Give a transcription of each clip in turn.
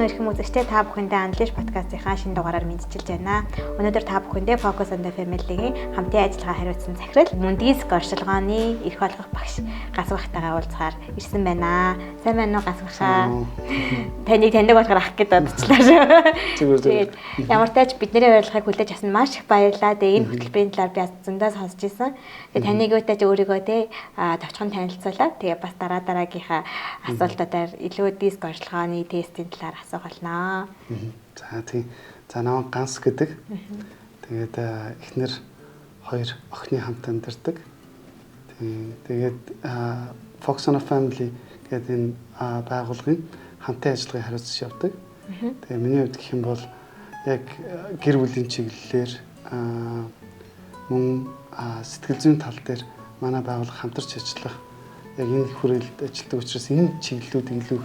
эрхэм үзэгчдээ та бүхэндээ Unleash podcast-ийн шинэ дугаараар мэдчилж байна. Өнөөдөр та бүхэндээ Focus on the Family-гийн хамтын ажиллагаа хариуцсан захирал мөн диск оршилгооны эрх олгох багш Гасбахтайгаа уулзахаар ирсэн байна. Сайн байна уу Гасбахаа? Таныг таньдаг болохоор ах гэд бодчихлаа шүү. Тэгээд ямар тач бидний урилгыг хүлээж авсан маш их баярлалаа. Тэгээд энэ хөтөлбөрийн талаар би зөндөө сонсч ирсэн. Тэгээд таныг өөтэж өөрийгөө товчхон танилцуулаад тэгээд бас дараагийнхаа асуултуудаар илүү диск оршилгооны тестийн талаар асуух болно. За тийм. За намайг Ганс гэдэг. Тэгээд эхнэр хоёр охины хамт амьдардаг. Тэгээд Focus on the Family гэдэг энэ байгууллагын хамтын ажиллагааны хариуцж явдаг. Тэгээд миний хувьд гэх юм бол яг гэр бүлийн чиглэлээр мөн сэтгэл зүйн тал дээр манай байгууллага хамтарч ажиллах яг энэ хүрээлэлд ажилладаг учраас энэ чиглэлүүдийг илүү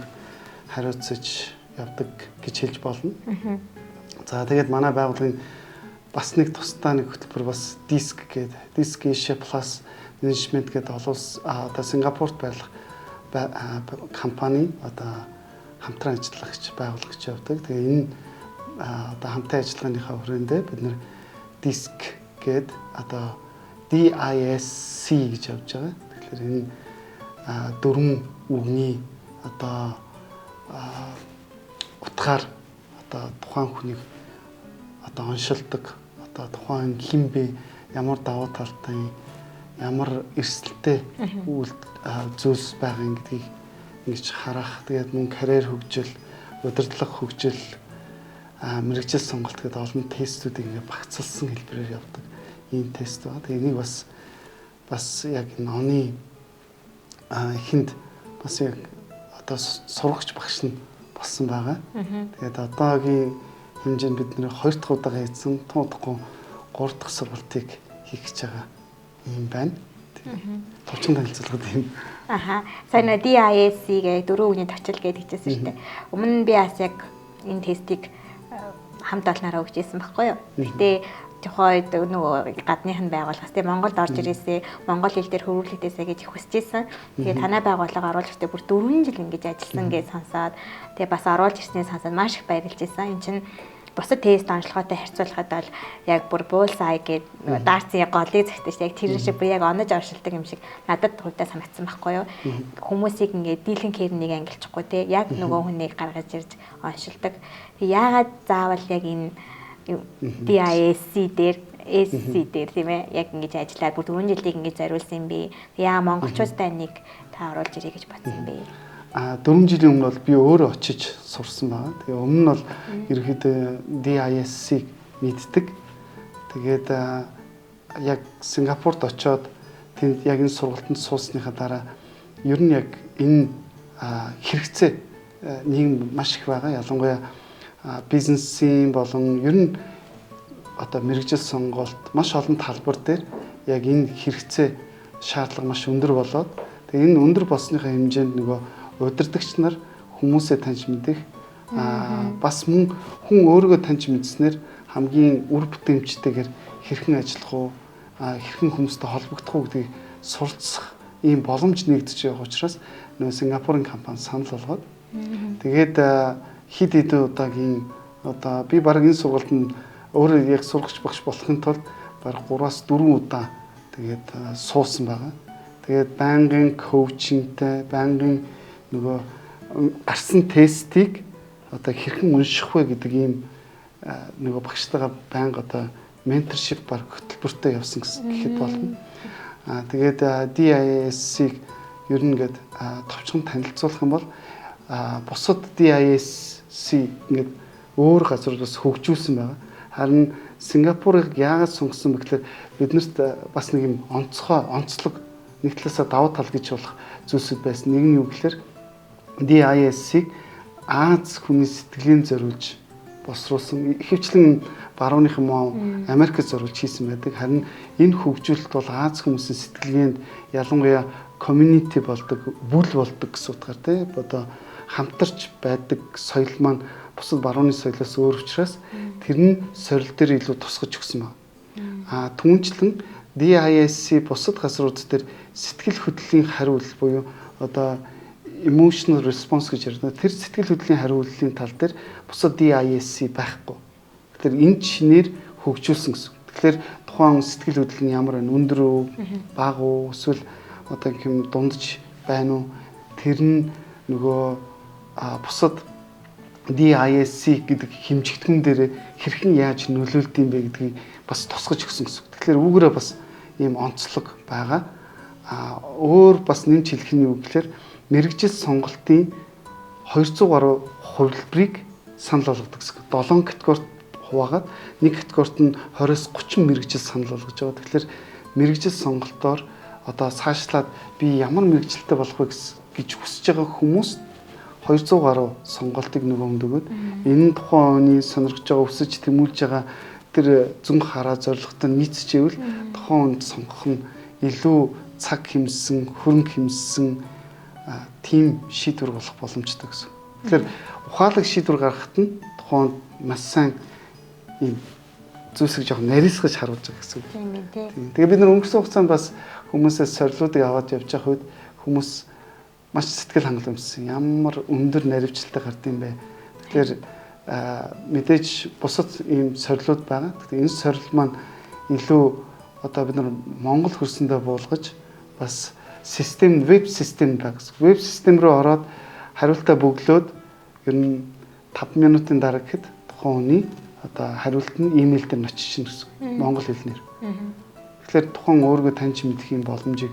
хариуцж явдаг гэж хэлж болно. За тэгээд манай байгууллагын бас нэг тусдаа нэг хөтөлбөр бас Disc гэдэг Disc Asia Plus Management гэдэг одоо Сингапурт байх компани одоо хамтран ажиллагч байгууллагч явдаг. Тэгээ энэ одоо хамтын ажиллагааныхаа хүрээндээ бид нэр Disc гэдэг одоо DISC гэж явж байгаа. Тэгэхээр энэ дөрвөн үгний одоо утгаар одоо тухайн хүнийг одоо оншилдог одоо тухайн хэн бэ, ямар давуу талтай, ямар эрсдэлтэй зүйлс байгаа гэдгийг ингэж харах. Тэгээд мөн карьер хөгжил, удирдлага хөгжил, мэргэжил сонголт гэдэг олон тестүүдийг ингэ багцлсан хэлбэрээр явдаг ийм тест байна. Тэгээд энийг бас яг энэ оны эхэнд бас яг одоо сурагч багш нь болсон байгаа. Тэгээд одоогийн хэмжээнд бид нэр 2 дахь удаа хийсэн туудахгүй 3 дахь сургалтыг хийх гэж байгаа юм байна. Товчхон танилцуулгад юм. Сайн DISC гэдэг дөрвөн үгний товчил гэдэг хэлжсэн шүү дээ. Өмнө нь би бас яг энэ тестийг хамт олнороо өгч ирсэн байхгүй юу. Гэтэ тухайд нөгөө гадныхан байгууллагаас тийм Монголд орж ирээсээ монгол хэл дээр хөрвүүлэгдээсэ гэж хүсэж ирсэн. Тэгээд танай байгууллага оруулж иртээ бүр 4 жил ингэж ажилласан гэж сонсоод тэгээд бас оруулж ирсний сонсоод маш их баярлж ирсэн. Энд чинь бусад тест онцлогоотой харьцуулахад бол яг бүр bullseye гэдэг даарцын голыг зэгтэж яг тэр шиг бүр яг онож оршилдог юм шиг надад хувьдаа санагдсан байхгүй юу. Хүмүүсийг ингээд дийлэн кэрнийг ангилчихгүй те яг нөгөө хүнийг гаргаж ирж оншилдог. Яагаад заавал яг энэ DISC дээр SC дээр тийм ээ яг ингэж ажиллаад бүр 4 жилийг ингэж зориулсан юм би. Яа монголчуудаа нэг та оруулж ирэй гэж бодсон юм бэ? 4 жилийн өмнө бол би өөрөө очиж сурсан байгаа. Тэгээ өмнө нь бол ерөөхдөө DISC-ийг мэддэг. Тэгээд яг Сингапурт очоод тэнд яг энэ сургалтанд суусныхаа дараа ер нь яг энэ хэрэгцээ нийгэм маш их байгаа. Ялангуяа бизнесийн болон ер нь одоо мэргэжил сонголт маш олон талбар дээр яг энэ хэрэгцээ шаардлага маш өндөр болоод тэгээ энэ өндөр болсныхаа хэмжээнд нөгөө удирдагч нар хүмүүсээ таньж мэдэх бас хүн өөрийгөө таньж мэдснээр хамгийн үр бүтээмжтэйгээр хэрхэн ажиллах уу хэрхэн хүмүүстэй холбогдох уу гэдгийг суралцах ийм боломж нэгдэж байгаа учраас нөгөө Сингапурын компани санал болгоод тэгээд хид хэдэн удаагийн одоо би баг энэ сургалтанд өөрөө яг сурагч багш болохын тулд баг 3-аас 4 удаа тэгээд суусан байгаа. Тэгээд байнгын коучингтэй, байнгын нөгөө гарсан тестийг одоо хэрхэн унших вэ гэдэг ийм нөгөө багштайгаа байнга одоо менторшип баг хөтөлбөртэй явсан гэхэд болно. Тэгээд DISC-ийг ер нь ингээд товчхон танилцуулах юм бол бусад DISC ингээд өөр газруудаас хөгжүүлсэн байгаа. Харин Сингапурыг яагаад сонгосон бэ гэхээр биднэрт бас нэг юм онцлог нэг талаасаа давуу тал гэж болох зүйлсүүд байсан. Нэг нь юу гэхээр DISC-ийг Аз хүний сэтгэлийн зориулж босруулсан. Ихэвчлэн барууныхан муу Америкт зориулж хийсэн байдаг. Харин энэ хөгжүүлэлт бол Аз хүмүүсийн сэтгэлгээнд ялангуяа community болдог, бүл болдог гэсэн утгаар тийм одоо хамтарч байдаг соёл маань бусад барууны соёлоос өөр учраас тэр нь сорил дээр илүү тусгаж өгсөн байна. Түүнчлэн DISC бусад газрууд дээр сэтгэл хөдлөлийн хариулт буюу одоо emotional response гэж ярьдаг. Тэр сэтгэл хөдлөлийн хариуллын тал дээр бусад DISC байхгүй. Тэгэхээр энэ чинээр хөгжүүлсэн гэсэн. Тэгэхээр тухайн сэтгэл хөдлөл нь ямар вэ? Өндөр үү, бага уу, эсвэл одоо юм дундаж байна уу? Тэр нь нөгөө бусад DISC гэдэг хэмжигдэхүүн дээр хэрхэн яаж нөлөөлд юм бэ гэдгийг бас тусгаж өгсөн гэсэн. Тэгэхээр үүгээрээ бас ийм онцлог байгаа. Өөр бас нэмж хэлэх нь юу гэхээр мэрэгжил сонголтын 200 гаруй хувилбарыг санал болгодог гэсэн. 7 категорид хуваагаад нэг категорид нь 20-30 мэрэгжил санал болгож байгаа. Тэгэхээр мэрэгжил сонголтоор одоо цаашлаад би ямар мэрэгжилтэй болох вэ гэж хүсэж байгаа хүмүүс 200 гаруй сонголтыг нөгөөнд өгөөд энэ тухайн хүний сонирхож байгаа өсөж тэмүүлж байгаа тэр зүнх хараа зорилготой нийцчихвэл тухайн хүнд сонгох нь илүү цаг хэмжсэн, хөрөнгө хэмжсэн тийм шийдвэр болох боломжтой гэсэн. Тэгэхээр ухаалаг шийдвэр гаргахад нь тухайн маш сайн ийм зүйлсийг жоох нарийсгаж харуулж байгаа гэсэн. Тийм ээ тий. Тэгээ бид нар өнгөрсөн хугацаанд бас хүмүүсээс сорилуудыг аваад явж байгаа үед хүмүүс маш сэтгэл хангаламжсан. Ямар өндөр наривчлалтай гардыг бэ. Тэгэхээр мэдээж бусад ийм сорилууд байгаа. Тэгэхээр энэ сорил маань илүү одоо бид нар Монгол хөрсөндөө буулгаж бас систем, веб систем байгаа. Веб систем рүү ороод хариултаа бөглөөд ер нь 5 минутын дараа гэхэд тухайн хүний одоо хариулт нь имэйл дээр очиж чинь гэсэн. Монгол хэлнээр. Тэгэхээр тухайн өөргөө таньж мэдэх юм боломжийг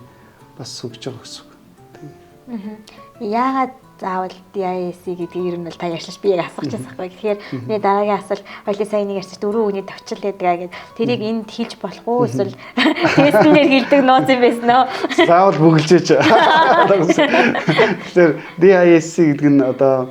бас өгч байгаа гэсэн. Яагаад заавал DISC гэдгийг ер нь бол та ярьж би яг асууж байсан байхгүй. Тэгэхээр миний дараагийн асуулт хоёлын сайн нэг ярьж 4 үний товчл байдгаа гэдэг. Тэрийг энд хэлж болох уу эсвэл тестнээр хэлдэг нууц юм байсан нөө? Заавал бүгэлжээж. Тэгэхээр DISC гэдэг нь одоо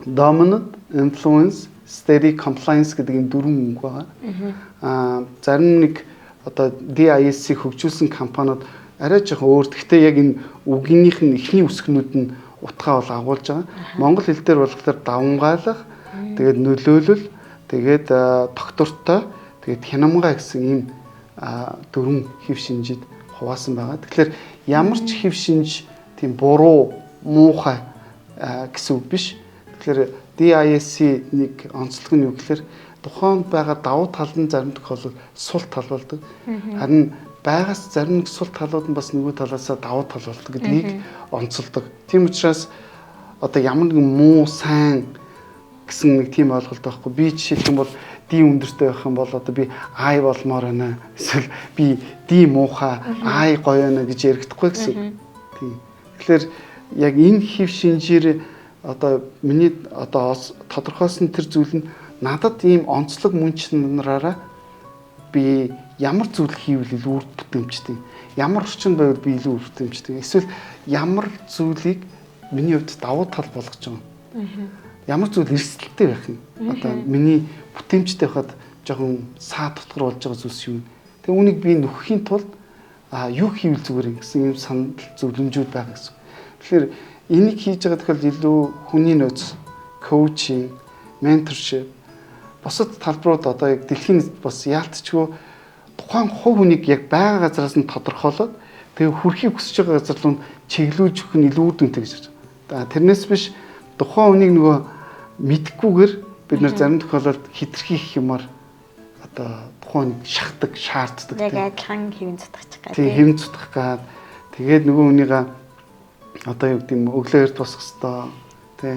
dominant, influence, steady, compliance гэдэг энэ 4 үг байгаа. Зарим нэг одоо DISC хөгжүүлсэн компаниуд арай жоохон өөр. Гэхдээ яг энэ үгнийх нь эхний үсгнүүд нь утгаа бол агуулж байгаа. Монгол хэл дээр болохоор давмгаалах, тэгээд нөлөөлөл, тэгээд доктортой, тэгээд хянамгаа гэсэн ийм 4 хэв шинжид хуваасан байгаа. Тэгэхээр ямар ч хэв шинж тийм буруу, муухай гэсэн үг биш. Тэгэхээр DISC нэг онцлог нь юу гэхээр тухайд байгаа давуу тал нь зарим тохиолдолд сул тал болдог. Харин байгаас зарим нэг сул талууд нь бас нөгөө талаасаа давуу тал болдог гэдгийг онцолдог. Тийм учраас одоо ямар нэгэн муу сайн гэсэн нэг тийм ойлголт байхгүй. Би жишээлх юм бол D өндөртэй байх юм бол одоо би I болмоор байна. Эсвэл би D муухай, I гоё байна гэж ярихдаггүй гэсэн. Тийм. Тэгэхээр яг энэ хэв шинжээр одоо миний одоо тодорхойлсон тэр зүйл нь надад ийм онцлог мөн чанараараа би ямар зүйл хийвэл илүү үр бүтэмжтэй, ямар орчин байвал би илүү үр бүтэмжтэй, эсвэл ямар зүйлийг миний хувьд давуу тал болгож байгаа. Ямар зүйл эрсдэлтэй байх юм. Одоо миний бүтэмжтэй байхад жоохон саа тутгар болж байгаа зүйлс юм. Тэгээ үүнийг би нөхөхийн тулд юу хийвэл зүгээр юм гэсэн юм санал зөвлөмжүүд байгаа гэсэн. Тэгэхээр энийг хийж байгаа тохиолдолд илүү хүний нөөц, коучинг, менторшип бусад талбарууд одоо яг дэлхийн бас яалтчгүй тухайн хувь хүнийг яг байгаа газараас нь тодорхойлоод тэгээ хүрхийг хүсэж байгаа газар руу чиглүүлж өгөх нь илүү үр дүнтэй гэж байна. Тэрнээс биш тухайн хүнийг нөгөө мэдхгүйгээр бид нар зарим тохиолдолд хитрхи их юмар одоо тухайн хүнийг шахдаг, шаарддаг. Яг адилхан хэвэн цутгачих гэх. Тийм хэвэн цутгах гад тэгээд нөгөө хүнийгээ одоо юу гэдэг юм өглөөр тусах хэвээр тий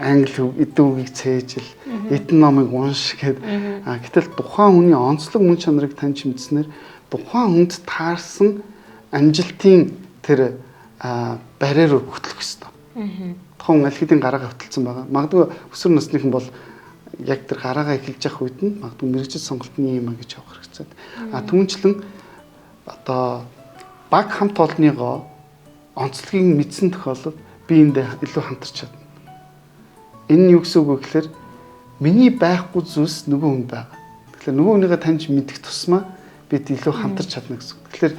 англи эдэн үгийг цээжил эдэн номыг унш гэд гэтэл тухайн хүний онцлог мөн чанарыг таньж мэдснээр тухайн хүнд таарсан амжилтын тэр барьер хөтлөх ёстой. Тухайн аль хэдийн гараа хөвтөлцсөн байгаа. Магадгүй өсвөр насныхан бол яг тэр гараагаа эхэлж явах үед нь магадгүй мэрэгжил сонголтны юм а гэж авах хэрэгцээ. Түүнчлэн одоо баг хамт олонныгоо онцлогийг мэдсэн тохиолдолд би эндээ илүү хамтарч чадна. Энэ нь юу гэсэн үг вэ гэхээр миний байхгүй зүйлс нөгөө хүнд байгаа. Тэгэхээр нөгөө хүнийгээ таньж мэдэх тусмаа бид илүү хамтарч чадна гэсэн. Тэгэхээр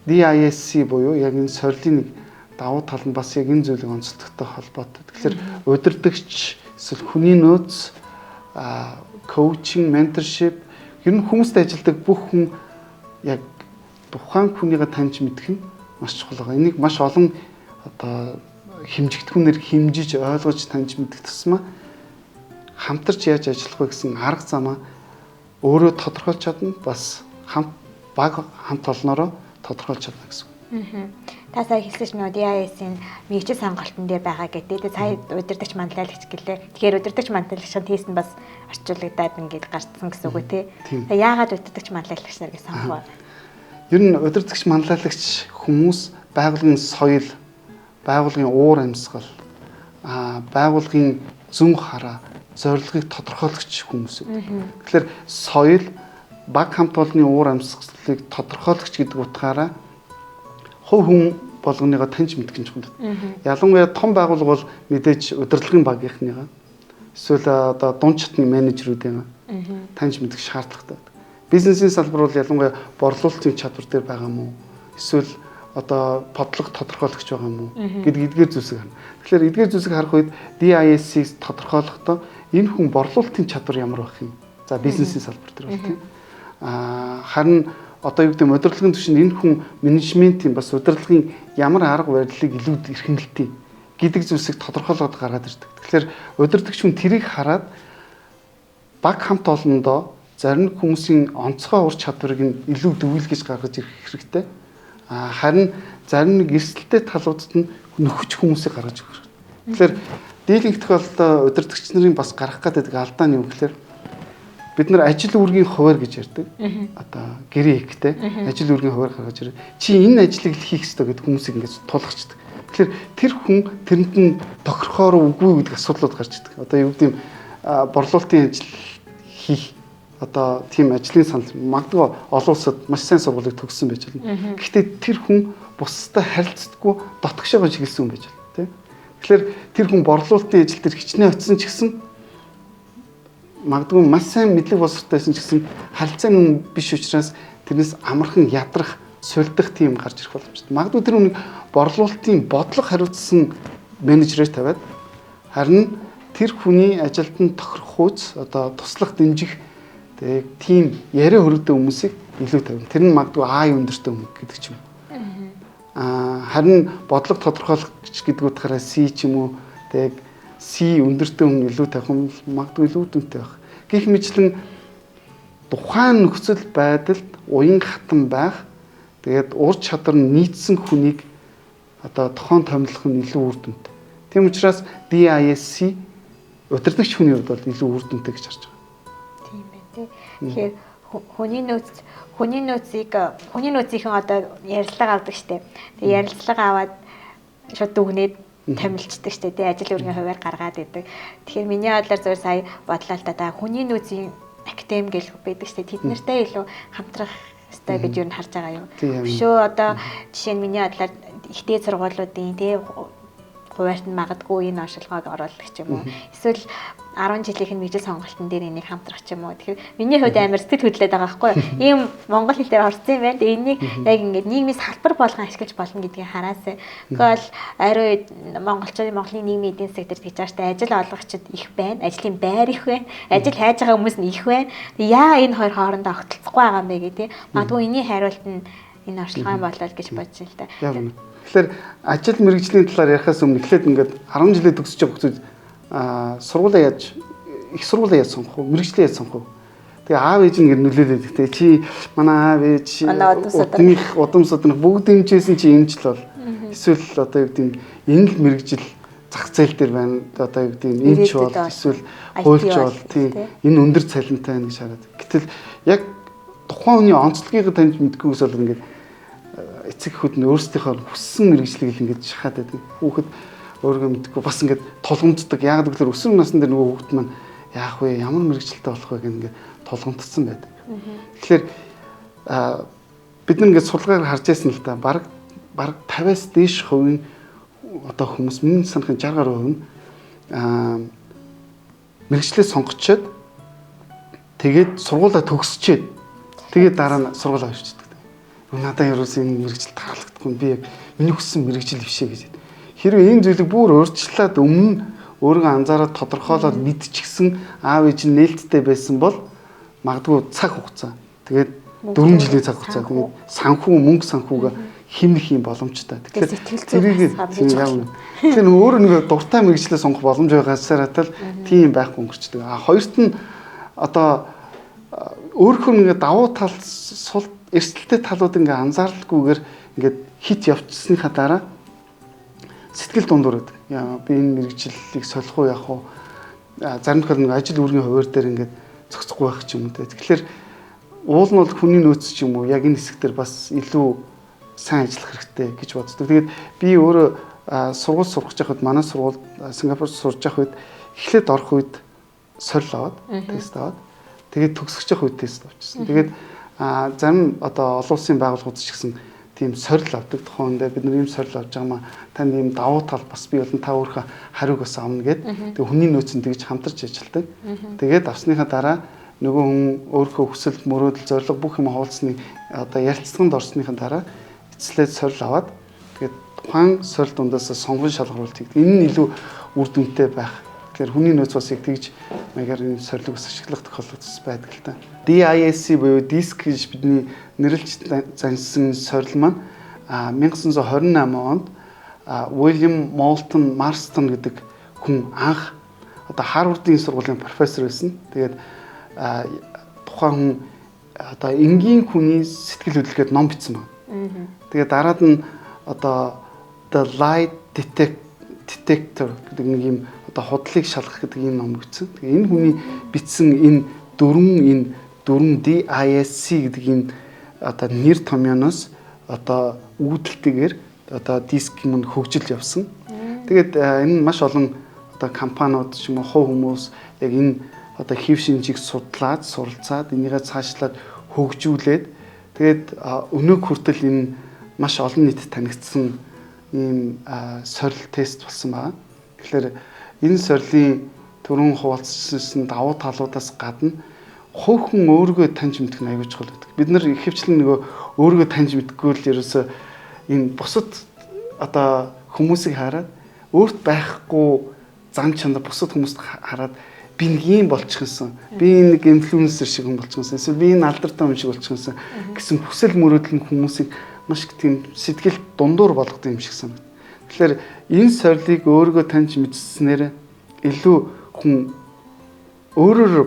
DISC буюу яг энэ сорилын нэг давуу тал нь бас яг энэ зүйлийг онцлогтой холбоотой. Тэгэхээр удирдагч эсвэл хүний нөөц, коучинг, менторшип ер нь хүмүүстэй ажилладаг бүх хүн яг тухайн хүнийгээ таньж мэдэх нь маш чухал байгаа. Энийг маш олон одоо хэмжигдэхүүнээр хэмжиж ойлгож таньж мэдэх тусмаа хамтарч яаж ажиллах вэ гэсэн арга замаа өөрөө тодорхойлж чадна, бас баг хамт олноороо тодорхойлж чадна гэсэн. Та сая хэлсэн чинь DIS-ийн мэргэжил сонголтын дээр байгаа гэдэг. Тэгээд сая удирдагч манлайлагч гэлээ. Тэгэхээр удирдагч манлайлагчийн тест нь бас орчуулагдаад ингээд гарцсан гэсэн үг тий. Яагаад удирдагч манлайлагч нар гэж сонгов? Ер нь удирдагч манлайлагч хүмүүс байгууллагын соёл, байгууллагын уур амьсгал, байгууллагын зүн хараа, зорилгыг тодорхойлогч хүмүүс үү. Тэгэхээр соёл, баг хамт олонны уур амьсгалыг тодорхойлогч гэдэг утгаараа хувь хүн болгоныгоо таньж мэдэх гэж байна. Ялангуяа том байгууллага бол мэдээж удирдлагын багийнхныгаа эсвэл одоо дунд чатны менежерүүдийн таньж мэдэх шаардлагатай. Бизнесийн салбар бол ялангуяа борлуулалтын чадвар дээр байгаа мó эсвэл одоо бодлого тодорхойлогч байгаа мó гэдэг эдгээр зүйлсийг харна. Тэгэхээр эдгээр зүйлсийг харах үед DIS-ийг тодорхойлохдоо энэ хүн борлуулалтын чадвар ямар байх юм? За бизнесийн салбар дээр бол тийм. Харин одоо юу гэдэг нь удирдлагын түвшинд энэ хүн менежментийн бас удирдлагын ямар арга барилыг илүү эрхэмлэлтий гэдэг зүйлсийг тодорхойлоод гаргаад ирдэг. Тэгэхээр удирдагч хүн тэрийг хараад баг хамт олондоо зарим хүмүүсийн онцгой ур чадварыг нь илүү дүгнэлгэж гаргаж ирэх хэрэгтэй. Харин зарим нэг эрсдэлтэй талуудад нь нөхөж хүмүүсийг гаргаж ирэх хэрэгтэй. Тэгэхээр дийлэнх тохиолдолд удирдагч нарын бас гарах гэдэг алдаа нь юу гэхээр бид нар ажил үүргийн хуваар гэж ярьдаг. Одоо гэрээ ихтэй ажил үүргийн хуваар гаргаж ирээ. Чи энэ ажлыг л хийх ёстой гэдэг хүмүүсийг ингэж тулгачдаг. Тэгэхээр тэр хүн тэрэнд нь тохирохоор үгүй гэдэг асуудлууд гарч ирдэг. Одоо юу гэдэг юм борлуулалтын ажил хийх одоо тийм ажлын санал магадгүй олон улсад маш сайн сургуулийг төгссөн байж болно. Гэхдээ тэр хүн бусдад харилцдаггүй дотгошоогоо чиглэсэн хүн байж болно, тийм. Тэгэхээр тэр хүн борлуулалтын ажил дээр хичнээн очисон ч гэсэн магадгүй маш сайн мэдлэг боловсролтойсэн ч гэсэн харилцааны хүн биш учраас тэрнээс амархан ядрах, сулдах тийм гарч ирэх боломжтой. Магадгүй тэр хүн борлуулалтын бодлого хариуцсан менежерээр тавиад харин тэр хүний ажилд нь тохирох хууц одоо туслах дэмжих тийм яриа хөрөгтэй хүмүүсийг илүү тавина. Тэр нь магадгүй А өндөртэй хүн гэдэг ч юм. Харин бодлого тодорхойлогч гэдэг утгаараа C ч юм уу C өндөртэй хүн илүү тавих юм магадгүй илүү дүнтэй байх. Гэх мэтлэн тухайн нөхцөл байдалд уян хатан байх. Тэгээд ур чадвар нь нийцсэн хүнийг одоо тохон томилох нь илүү үр дүнтэй. Тийм учраас DISC удирдагч хүний хувьд бол илүү үр дүнтэй гэж харж байгаа. Тийм байна тий. Тэгэхээр хүний нөөцийн одоо ярилцлага авдаг штеп. Тэгээ ярилцлага аваад шууд дүгнээд томилчдаг штеп тий. Ажил үүргийн хуваар гаргаад идэг. Тэгэхээр миний бодлоор зөв сая бодлоо л та хүний нөөцийн академи гэж байдаг штеп. Тэд нартай илүү хамтрах ёстой гэж юу н харж байгаа юу. Өшөө одоо жишээ нь миний бодлоор ихтэй сургуулиудын тий хуваарт нь магадгүй энэ оншилгоог оруулах ч юм уу. Эсвэл 10 жилийнх нь мэргэжил сонголтын дээр энийг хамтрах ч юм уу. Тэгэхээр миний хувьд амар сэтгэл хөдлөд байгаа байхгүй юу? Ийм монгол хэл дээр орсон юм байна. Тэгээ энийг яг ингээд нийгмийн салбар болгон ашиглаж болно гэдгийг хараасаа. Гэхдээ ариун Монголын нийгмийн эдийн засаг дээр тэгж байгаа ажил олгогчид их байна. Ажлын байр их байна. Ажил хайж байгаа хүмүүс нь их байна. Яа энэ хоёр хоорондоо огтлцохгүй байгаа юм бэ гэдэг. Магадгүй энэний хариулт нь энэ орчилгоо болол гэж бодож байна л да. Тэгэхээр ажил мэргэжлийн талаар ярихаас өмнө эхлээд ингээд 10 жилээ төгсөж байгаа хүмүүс сургуулаа яаж их сургуулаа яаж сонгох вэ? Мэргэжлээ яаж сонгох вэ? Тэгээ аав ээж нь нөлөөлөд өгтэй. Чи манай аав ээж удам судрах бүгд дэмжижсэн чи энэ ч л бол эсвэл одоо юу гэдэг нь энэ л мэргэжил зах зээл дээр байна. Одоо юу гэдэг нь энэ ч бол эсвэл хуульч бол тийм энэ өндөр цалинтай байна гэж хараад. Гэтэл яг тухайн хүний онцлогийг таньж мэдгүйгээс бол ингээд эцэг эхүүд нь өөрсдийнхөө хүссэн мэргэжлийг л ингээд шахаад байдаг. Хүүхэд өөргөө мэдгүй бас ингээд тулгамддаг. Яг гэвэл өсвөр насны дээр нөгөө хүүхэд маань яах вэ? Ямар мэргэжилтэй болох вэ гэх ингээд тулгамдсан байдаг. Тэгэхээр бид нэг ингээд судалгаагаар харж байсан л да. Бараг 50-аас дээш хувийн одоо хүмүүс миний санахын 60 гаруй хувь нь мэргэжлээ сонгочоод тэгээд сургуулаа төгсчээд тэгээд дараа нь сургуулаа авчирдаг. Надад ерөөс энэ мэргэжил таалагдахгүй би яг миний хүссэн мэргэжил бишээ гэж. Хэрвээ энэ зүйлийг бүр өөрчлөлт өмнө өөрийгөө анзаараад тодорхойлоод мэдчихсэн аав ээж нь нээлттэй байсан бол магадгүй цаг хугацаа. Тэгээд 4 жилийн цаг хугацаа тэгээд санхүү мөнгө санхүүгээ химнэх юм боломжтой. Тэгэхээр сэтгэл зүйн Тэгэхээр өөрөө нэг дуртай мэргэжлээ сонгох боломж байгаасаар тал тийм байхгүй өнгөрчдөг. Хоёрт нь одоо өөрөөр ингээ давуу тал сул эрсдэлтэй талууд ингээ анзааралгүйгээр ингээд хит явчихсныхаа дараа сэтгэл дундуур гэдэг. Яа би энэ мэргэжлийг солих уу яах уу? Зарим тохиолдолд ажил үүргийн хуваар дээр ингээд зохицохгүй байх ч юм уу. Тэгэхээр уул нь бол хүний нөөц ч юм уу яг энэ хэсгээр бас илүү сайн ажиллах хэрэгтэй гэж боддог. Тэгээд би өөрөө сургууль сурах гэж байхад манай сургууль Сингапурт сурж явах үед эхлээд орох үед сорил аваад тест аваад тэгээд төгсөж явах үед тест авчихсан. Тэгээд зарим одоо олон улсын байгууллагууд ч гэсэн тийм сорил авдаг. Тухайн үед бид нар ийм сорил авч байгаа маа танд ийм давуу тал бас би болон та өөрийнхөө хариуг бас авна гэд. Тэгээд хүний нөөцөнд тэгж хамтарч ажилладаг. Тэгээд авсныхаа дараа нөгөө хүн өөрийнхөө хүсэл мөрөөдөл зорилго бүх юм хуваалцсны одоо ярилцлаганд орсныхаа дараа эцлээд сорил аваад тэгээд тухайн сорил дундаас сонгон шалгаруулалт хийдэг. Энэ нь илүү үр дүнтэй байх. Тэгэхээр хүний нөөц бас яг тэгж маягаар энэ сорилыг бас ашиглах тохиолдол байдаг л та. DISC буюу DISC гэж бидний нэрлэж заншсан сорил маань 1928 онд William Moulton Marston гэдэг хүн анх одоо Харвардын сургуулийн профессор байсан. Тэгээд тухайн хүн одоо энгийн хүний сэтгэл хөдлөлгээд ном бичсэн байна. Тэгээд дараад нь одоо The Lie Detector гэдэг нэг юм одоо худлыг шалгах гэдэг ийм ном бичсэн. Тэгээ энэ хүний бичсэн энэ дөрвөн DISC гэдэг энэ одоо нэр томьёоноос одоо үүдэлтэйгээр одоо диск юм хөгжил явсан. Тэгээд энэ маш олон одоо компаниуд ч юм уу хувь хүмүүс яг энэ одоо хэв шинжийг судлаад, суралцаад, энийгээ цаашлаад хөгжүүлээд тэгээд өнөөг хүртэл энэ маш олон нийтэд танигдсан ийм сорил тест болсон байна. Тэгэхээр энэ сорилын түрүүн хуваалцсан давуу талуудаас гадна хувь хүн өөрийгөө таньж мэдэх нь аюул чухал гэдэг. Бид нар ихэвчлэн нөгөө өөрийгөө таньж мэдгүй л ерөөсөө энэ бусад одоо хүмүүсийг хараад өөрт байхгүй зан чанар бусад хүмүүст хараад би нэг юм болчихсон. Би нэг инфлюенсер шиг хүн болчихсон. Эсвэл би энэ алдартай хүн шиг болчихсон гэсэн хүсэл мөрөөдөл нь хүмүүсийг маш тийм сэтгэл дундуур болгох юм шиг санагдав. Тэгэхээр энэ сорилыг өөрийгөө таньж мэдсэнээр илүү хүн өөрөөр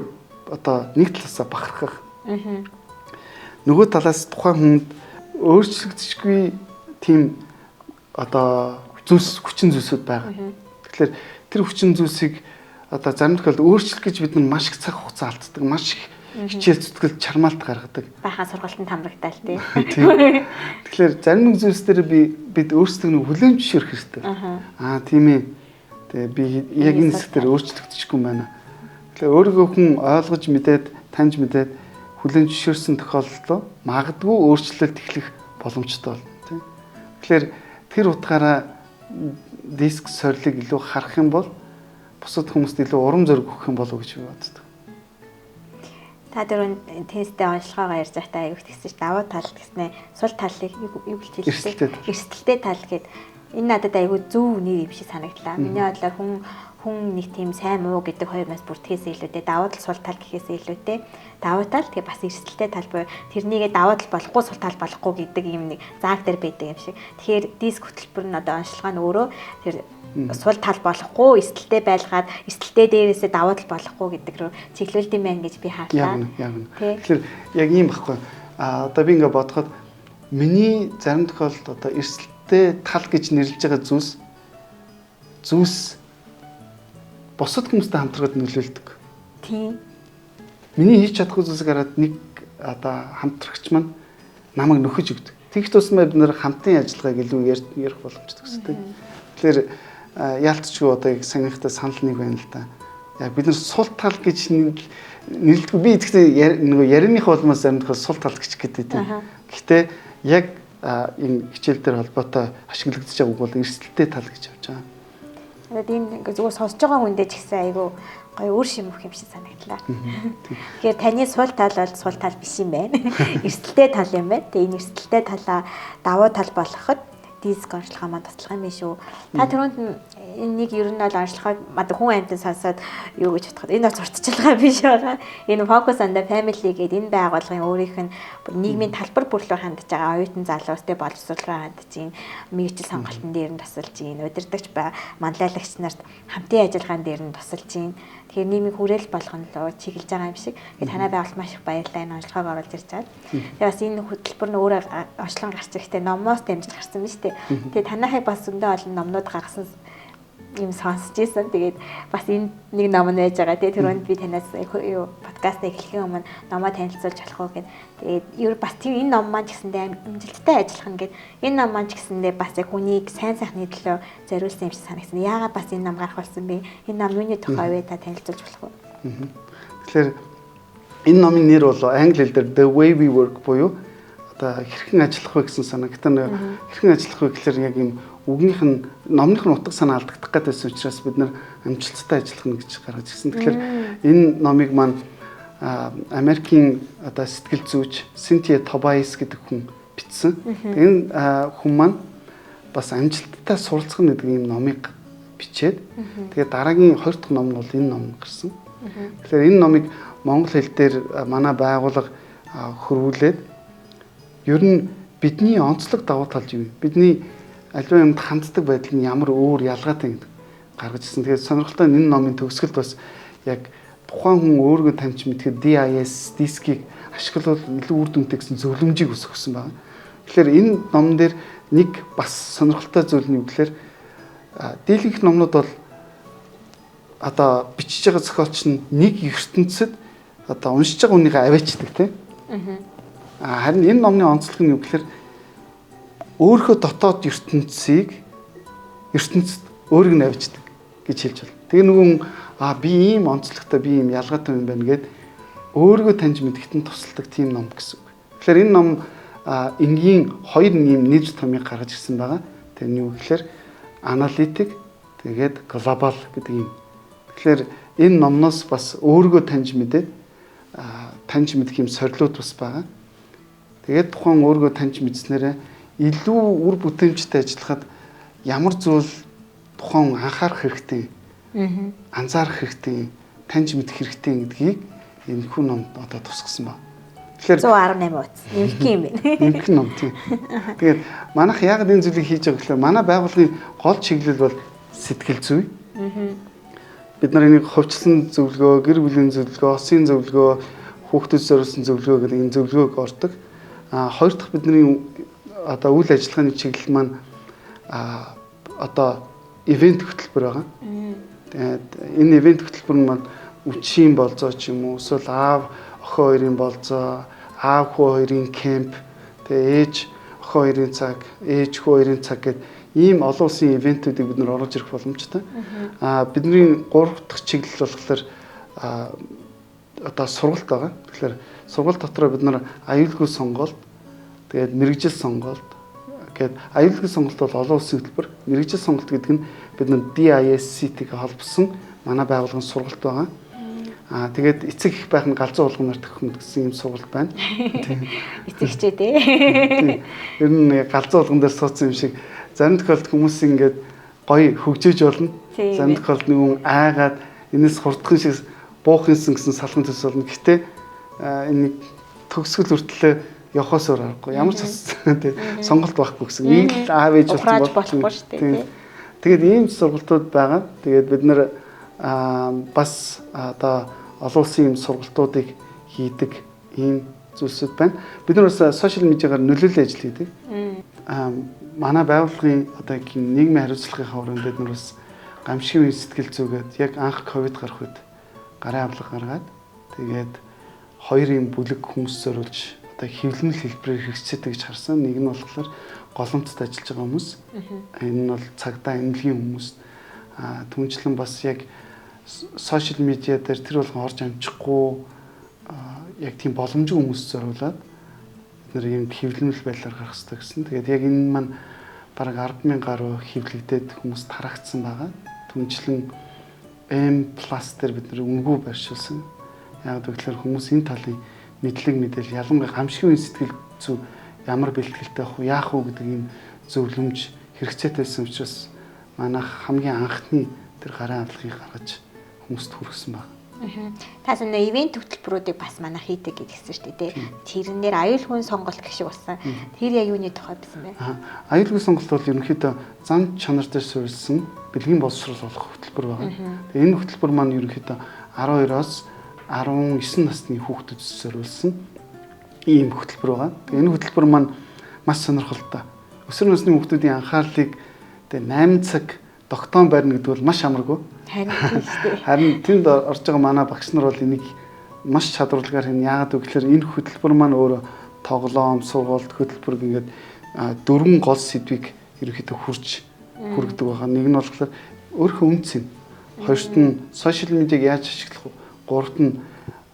одоо нэг талаасаа бахархах. Нөгөө талаас тухайн хүнд өөрчлөгдөжгүй тийм одоо хүчин зүйлсүүд байгаа. Тэгэхээр тэр хүчин зүйлсийг одоо зарим тохиолдолд өөрчлөх гэж бид нар маш их цаг хугацаа алддаг, маш их хичээл зүтгэл чармаалт гаргадаг. Баахан сургалтанд хамрагдал тий. Тэгэхээр зарим нэг зүйлс дээр бид өөрсдөө нэг хүлээн зөвшөөрөх хэрэгтэй. Тийм ээ. Тэгээ би яг энэ хэсгээр өөрчлөгдөжгүй юм байна. Тэгэхээр өөрийгөө хүн ойлгож мэдээд, таньж мэдээд хүлээн зөвшөөрсөн тохиолдолд магадгүй өөрчлөлт эхлэх боломжтой болно тий. Тэгэхээр тэр утгаараа диск сорилыг илүү харах юм бол бусад хүмүүст илүү урам зориг өгөх юм болов уу гэж би боддог. Та дөрөв тесттэй онцлогоогоо ярьж байхдаа аюул тэгсэн чинь давуу тал гэснээр сул талыг юу гэж хэлсэн. Эрсдэлтэй тал гэдэг энэ надад аюул зөв нэр юм шиг санагдлаа. Миний бодлоор хүн нэг тийм сайн муу гэдэг хоёроос бүртгэхээс илүүтэй давуу тал сул тал гэхээс илүүтэй давуу тал тэгээ бас эрсдэлтэй тал буюу тэрнийгээ давуу тал болохгүй сул тал болохгүй гэдэг юм нэг зааг дээр байдаг юм шиг. Тэгэхээр диск хөтөлбөр нь одоо онцлогоо нь өөрөө тэр сул тал болохгүй, эрсдэлтэй байлгаад эрсдэлтэй дээрээсээ давуу тал болохгүй гэдэг рүү чиглүүлд юм байна гэж би хаалаа. Яг. Тэгэхээр яг ийм байхгүй. Одоо би ингээ бодоход миний зарим тохиолдолд одоо эрсдэлтэй тал гэж нэрлэж байгаа зүйлс бусад хүмүүстэй хамтраад нөлөөлдөг. Тийм. Миний хийж чадахгүй зүйлсийг хараад нэг одоо хамтрагч маань намайг нөхөж өгдөг. Тэгэх тусмаа бид нэр хамтын ажиллагааг илүү ярих боломжтой гэсэн. Тэгэхээр яалтчгүй одоо яг саяхтай санал нэг байна л да. Яг бид нар сул тал гэж нэрлэдэг. Би тэгтээ нөгөө ярианыхаа улмаас зарим тохиол сул тал гэж гэдэг тийм. Гэхдээ яг энэ хичээл дээр холбоотой ашиглагдаж байгаа үг бол эрсдэлтэй тал гэж явж байгаа. Тэгээд энэ зүгээр сонсож байгаа хүндээ ч гэсэн айгүй гоё өөр шимөх юм шиг санагдлаа. Тэгэхээр таны сул тал бол сул тал биш юм байна. Эрсдэлтэй тал юм байна. Тэгээ энэ эрсдэлтэй талаа давуу тал болгоход диск онцлогоо маань туслах юм биш үү? Та түрүүнд нэг ер нь бол онцлогоо мад хүн амьтан сонсоод юу гэж бодоход энэ зурцчилгаа биш байгаа. Энэ Focus on the Family гэдэг энэ байгууллагын өөрийнх нь нийгмийн талбар бүрлөөр хандж байгаа оюутан залуустай боловсруулалтаар хандж байна. Мэргэжил сонголтын дээр нь тусалж байна. Удирдагч ба манлайлагч нарт хамтын ажиллагаан дээр нь тусалж байна. Тэгэхээр нийгмийн хүрээл болгоно лөө чиглэж байгаа юм шиг. Тэгээд танай байгуулалт маш их баярлалаа энэ онцлогоог оруулж ирж байгаа. Тэгээд бас энэ хөтөлбөр нь өөрөө онцлог гарч ирэхдээ номоос дамжиж гарсан биз дээ. Тэгээд танайхыг бас зөндөө олон номнууд гаргасан юм сонсч ийсэн. Тэгээд бас энэ нэг ном нь байж байгаа. Тэгээд түрүүнд би танаас юу подкаст эхлэхийн өмнө номоо танилцуулж болох уу гэд. Тэгээд ер бас тийм энэ ном маань ч гэсэндээ амжилттай ажиллах нь гэд. Энэ ном маань ч гэсэндээ бас яг хүнийг сайн сайхны төлөө зориулсан юм шиг санагдсан. Яагаад бас энэ ном гарах болсон бэ? Энэ ном юуны тухай вэ? Та танилцуулж болох уу? Тэгэхээр энэ номын нэр бол англи хэлээр The Way We Work буюу одоо хэрхэн ажиллах вэ гэсэн санагтай нэг хэрхэн ажиллах вэ гэхээр яг юм үгнийх нь номных нь утга санаа алдагдах гэдэгс учраас бид нар амжилттай ажиллах нь гэж гаргаж ирсэн. Тэгэхээр энэ номыг маань Америкийн одоо сэтгэл зүйч Cynthia Tobias гэдэг хүн бичсэн. Энэ хүн маань бас амжилттай суралцах гэдэг ийм номыг бичээд тэгээд дараагийн 2 дахь ном нь бол энэ ном гарсан. Тэгэхээр энэ номыг монгол хэл дээр манай байгууллага хөрвүүлээд ер нь бидний онцлог давуу тал юу вэ? Бидний аливаа юмд ханддаг байдал нь ямар өөр ялгаатай гэдэг гаргаж ирсэн. Тэгээд сонирхолтой энэ номын төгсгөлд бас яг тухайн хүн өөрийгөө таньж мэдхэд DIS дискийг ашиглавал илүү үр дүнтэй гэсэн зөвлөмжийг өсгсөн байна. Тэгэхээр энэ номон дээр нэг бас сонирхолтой зүйл нь юу гэхээр дийлэнх номнууд бол одоо бичиж байгаа зохиолч нь нэг ертөнцид одоо уншиж байгаа хүнийгээ аваачдаг тийм. Харин энэ номны онцлог нь юу гэхээр өөрийнхөө дотоод ертөнцид өөрийг нь авчдаг гэж хэлж байна. Тэгээ нөгөө би ийм онцлогтой, би ийм ялгаатай юм байна гэд өөрийгөө таньж мэдгэхэд нь тусалдаг тийм ном гэсэн үг. Тэгэхээр энэ ном энгийн 2 ийм нэр томьёог гаргаж ирсэн байгаа. Тэр нь юу гэхээр аналитик, тэгээд глобал гэдэг юм. Тэгэхээр энэ номноос бас өөрийгөө таньж мэдээд таньж мэдэх юм сорилууд бас байгаа. Тэгээд тухайн өөрийгөө таньж мэдснээрээ илүү үр бүтээмжтэй ажиллахад ямар зүйл тухайн анхаарах хэрэгтэй, анзаарах хэрэгтэй, таньж мэдэх хэрэгтэй гэдгийг энэ хүн номд одоо тусгасан байна. Тэгэхээр 118 утас нэмэх юм байна. Нэмэх ном тийм. Тэгээд манайх яг энэ зүйлийг хийж байгаа гэхээр манай байгууллагын гол чиглэл бол сэтгэл зүй. Бид нар энийг хувьчилсан зөвлөгөө, гэр бүлийн зөвлөгөө, осын зөвлөгөө, хүүхдүүд зориулсан зөвлөгөө гэдэг энэ зөвлөгөөг ордог. Хоёр дахь бидний одоо үйл ажиллагааны чиглэл маань одоо ивент хөтөлбөр байгаа. Тэгээд энэ ивент хөтөлбөр маань үчийн болзоо ч юм уу, эсвэл аав охин хоёрын болзоо, аав хүү хоёрын кемп, тэгээд ээж охин хоёрын цаг, ээж хүү хоёрын цаг гэдэг ийм олон улсын ивентүүдийг бид нар оруулж ирэх боломжтой. Бидний 3 дахь чиглэл болохоор одоо сургалт байгаа. Тэгэхээр сургалт дотроо бид нар аюулгүй сонголт, тэгээд мэргэжил сонголт гэдэг аюулгүй сонголт бол олон улсын хөтөлбөр. Мэргэжил сонголт гэдэг нь бид нар DISC-тэй холбосон манай байгууллагын сургалт байгаа. Тэгээд эцэг их байх нь галзуу уулганаар төгөх гэсэн юм сургалт байна. Эцэгчээ тий. Ер нь галзуу уулган дээр суудсан юм шиг зарим тохиолдолд хүмүүс ингээд гоё хөгжөөж болно. Зарим тохиолдолд нэгэн айгаад энэс хурдхан шиг буухынсан гэсэн салхан төс болно. Гэхдээ энэ төгсгөл хүртлээр явахаас өөр аргагүй. Ямар ч тий сонголт байхгүй гэсэн. Нэг л аав ээж болохгүй шүү дээ. Тэгээд ийм сургалтууд байгаа. Тэгээд бид нар бас одоо олон улсын ийм сургалтуудыг хийдэг ийм зүйлсүүд байна. Бид нар бас сошиал медиагаар нөлөөлөл ажил хийдэг. Манай байгууллагын одоо нийгмийн хариуцлагын хаврын бид нар бас гамшигын сэтгэл зүгээд яг анх ковид гарах үед гарын авлага гаргаад тэгээд 2 юм бүлэг хүмүүс зориулж одоо хэвлэмэл хэлбэрээр хэрэгжүүлдэг гэж харсан. Нэг нь болохоор голомтод ажиллаж байгаа хүмүүс. Энэ нь бол цагдаа эмнэлгийн хүмүүс. Түнчлэн бас яг сошиал медиа дээр тэр болгон орж амжихгүй яг тийм боломжгүй хүмүүс зориулаад бид нар юм хэвлэмэл байдлаар гарах хэрэгтэй гэсэн. Тэгээд яг энэ маань бараг 10,000 гаруй хэвлэгдээд хүмүүс тарагдсан байгаа. Түнчлэн M+ дээр бид нар үнэгүй байршуулсан. Яг гэвэл хүмүүс энэ талын мэдлэг мэдээлэл ялангуяа гамшигын сэтгэл зүй ямар бэлтгэлтэй авах вэ, яах вэ гэдэг ийм зөвлөмж хэрэгцээтэйсэн учраас манайх хамгийн анхны тэр гарын авлагыг гаргаж хүмүүст хүргэсэн байна. Таас нэг ивент хөтөлбөрүүдийг бас манайх хийдэг гэдгийгсэн шүү дээ. Тэрнээр аюулгүй сонголт гэх шиг болсон. Тэр яг юуны тухай байсан бэ? Аюулгүй сонголт бол ерөнхийдөө зам чанар дээр суурилсан бэлгийн боловсрол болох хөтөлбөр байна. Тэгээ энэ хөтөлбөр маань ерөнхийдөө 12-оос 19 насны хүүхдүүдэд зориулсан ийм хөтөлбөр байгаа. Тэгээ энэ хөтөлбөр маань маш сонирхолтой. Өсвөр насны хүүхдүүдийн анхаарлыг 8 цаг тогтоон барина гэдэг бол маш амаргүй. Харин тэнд орж байгаа манай багш нар бол энийг маш чадварлагаар хийн. Яагаад вэ гэхээр энэ хөтөлбөр маань өөрөө тоглоом, сургалт, хөтөлбөр ингээд 4 гол сэдвийг ерөнхийдөө хүргэдэг байгаа. Нэг нь болохоор өөрийнхөө үнц нь, хоёрт нь сошиал медиаг яаж ашиглах вэ? Гуравт нь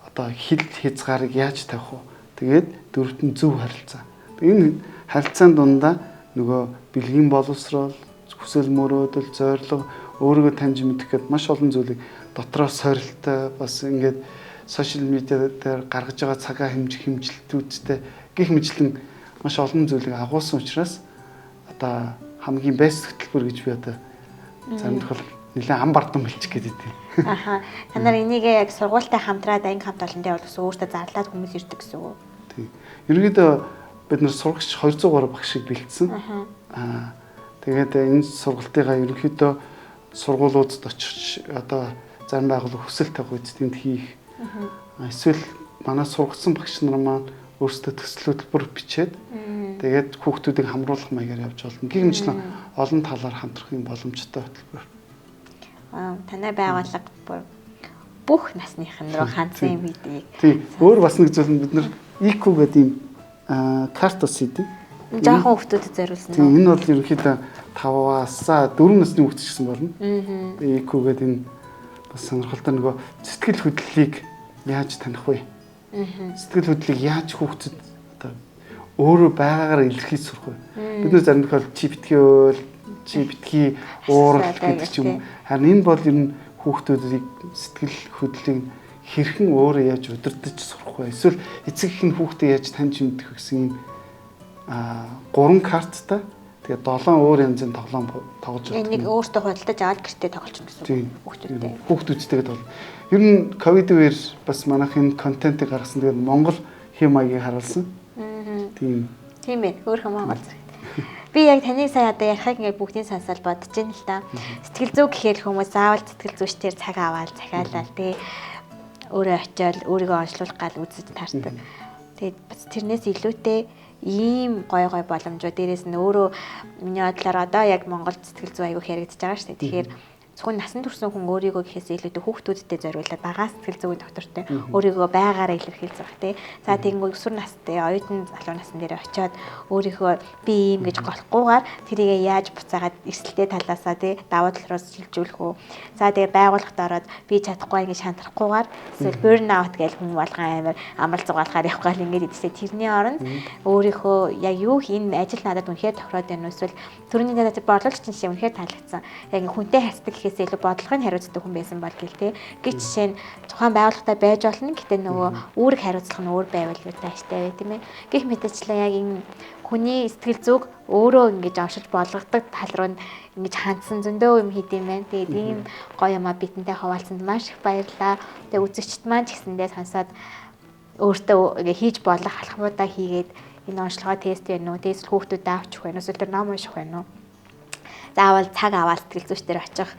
одоо хил хязгаарыг яаж тавих вэ? Тэгээд дөрөвт нь зөв харилцаа. Энэ харилцаан дундаа нөгөө бэлгийн боловсрол, хүсэл мөрөөдөл, зорилго, өөрийгөө таньж мэдэх гэдэг маш олон зүйлийг дотроо сорилттой бас ингээд сошиал медиа дээр гаргаж байгаа цагаа хэмжилтүүдтэй гих мэтлэн маш олон зүйлийг агуулсан учраас одоо хамгийн бэст хөтөлбөр гэж би одоо зарим тохиол нэлээд ам бардам хэлчих гээд байдیں۔ Аха. Та нар энийг яг сургуультай хамтраад анги хамт олондоо бол өөртөө зарлаад хүмүүс ирдэг гэсэн үг үү? Тийм. Ерөнхийдөө бид нар сурагч 200 гаруй багшийг бэлдсэн. Тэгээд энэ сургалтыгаа ерөнхийдөө сургуулиудад очиж одоо зарим байгууллага хүсэл тавих үед тэнд хийх. Эсвэл манай сургацсан багш нар маань өөрсдөө төсөл хөтөлбөр бичээд тэгээд хүүхдүүдийг хамруулах маягаар явж болно. Гэх мэтлэн олон талаар хамтрах юм боломжтой хөтөлбөр. Танай байгууллага бүх насныхан руу хандсан юм бидгийг. Тийм. Өөр бас нэг зүйл нь бид нар IQ гэдэг юм картос хийдэг. Жаахан хүүхдүүдэд зориулсан. Тийм. Энэ бол ерөнхийдөө 5-аас 4 насны хүүхд ч гэсэн болно. IQ гэдэг энэ бас сонирхолтой нөгөө сэтгэл хөдлөлийг яаж таних вэ? Сэтгэл хөдлөлийг яаж хүүхдэд одоо өөрөө байгаагаар илэрхийлж сурах вэ? Бид нар зарим тохиол чи битгий уурал гэдэг ч юм. Харин энэ бол ер нь хүүхдүүдийг сэтгэл хөдлөлийг хэрхэн өөрөө яаж удирдах сурах вэ? Эсвэл эцэг их нь хүүхдээ яаж таньж мэдэх вэ гэсэн юм 3 карттай тэгээ 7 өөр янзын тоглоом тоглож байна. Энийг өөртөө худалдаж аваад гэртээ тоглож байна гэсэн хүүхдүүдтэй. Хүүхдүүдтэйгээ тоглоо. Ер нь ковид үеэр бас манайх энэ контентыг гаргасан. Тэгээд Монгол хэм маягийг харуулсан. Тийм ээ. Өөрхөн Монгол зэрэг. Би яг таныг сая одоо ярихыг ингээд бүгдийн сонсоод бодож байна л да. Сэтгэл зүй гэхээр хүмүүс заавал сэтгэл зүйчдэр цаг аваад захиалал тэгээ өөрөө очиод өөрийгөө онцлуулах гал үзэж таардаг. Тэгээд бас тэрнээс илүүтэй ийм гой боломжууд дээрээс нь өөрөө миний бодлоор одоо яг Монгол сэтгэл зүй аягүй хэрэгжиж байгаа шүү дээ. Тэгэхээр зөвхөн насан турш хүн өөрийгөө гэхээс илүүтэй хүүхдүүдэд зориулаад бага сэтгэл зүйн доктортой өөрийгөө байгаараа илэрхийлж байгаа тий. За тэгэнгүүт өсвөр настай оюутан залуу насн дээр очиод өөрийгөө би ийм гэж голохгүйгээр тэрийг яаж буцаагаад эрсдэлтэй талаасаа тий давуу талраас шилжүүлэх үү. За тэгээ байгууллагад ороод би чадахгүй ингэж шантрахгүйгээр эсвэл burn out гэж хүн болгон амар зугаалахаар явах гал ингэж идсэн. Тэрний оронд өөрийнхөө яг юу энэ ажил надад үнэхээр тохироод байна уу эсвэл төрөний надад борлуулалт чинь үнэхээр таалагдсан. Яг хүнтэй харьцдаг гэхээс илүү бодлогын хариуцдаг хүн байсан бол гэл тий. Жишээ нь тухайн байгууллагатай байж болно. Гэтэ нөгөө үүрэг хариуцлах нь өөр байвал юу тааштай бай тийм ээ. Гэх мэтчлэн яг энэ хүний сэтгэл зүг өөрөө ингэж оншилж болгодог тал руу ингэж хандсан зөндөө юм хийдэм байх. Тэгээд ийм гоё юмаа бидэнтэй хуваалцсанд маш их баярлалаа. Тэгээд үзэгчд маань ч гэсэндээ сонсоод өөртөө ингэ хийж болох алхмуудаа хийгээд энэ онцлогоо тест байна уу? Тест хүүхдүүдэд авчих байна уу? Эсвэл тэр ном унших байна уу? Заавал цаг аваад сэтгэл зүйчдэр очих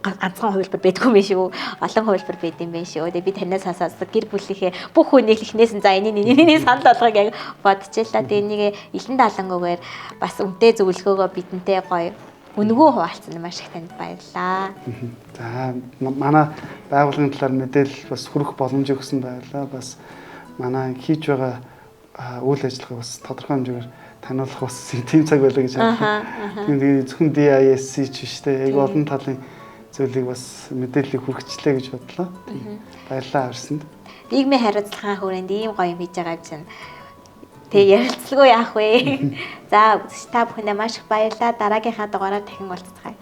ганцхан хувилбар байдгүй юм шүү. Олон хувилбар байд юм байна шүү. Тэгээ би танаас сонсоод гэр бүлийнхээ бүх хүнийг эхнээс нь за энийг санал болгохыг яг бодчихлаа. Тэгээ энийг илэн далангүйгээр бас үнтэй зөвлөгөөгөө бидэнтэй гоё өнгөө хуваалцсан маш их танд баярлалаа. За манай байгууллагын талаар мэдээлэл бас хүрэх боломж өгсөн баярлалаа. Бас манай хийж байгаа үйл ажиллагаа бас тодорхой хэмжээгээр таниулах бас тийм цаг байлаа гэж харагдав. Тэгээд зөвхөн DISC ч биш те. Яг олон талын зүйлийг бас мэдээллийг хүргэжлээ гэж бодлоо. Баярлалаа харсанд. Нийгмийн хариуцлагын хүрээнд ийм гоё юм хийж байгаа чинь тэгээ ярилцлаггүй яах вэ? За та бүхэндээ маш их баярлалаа. Дараагийнхаа дугаараар дахин уулзцгаая.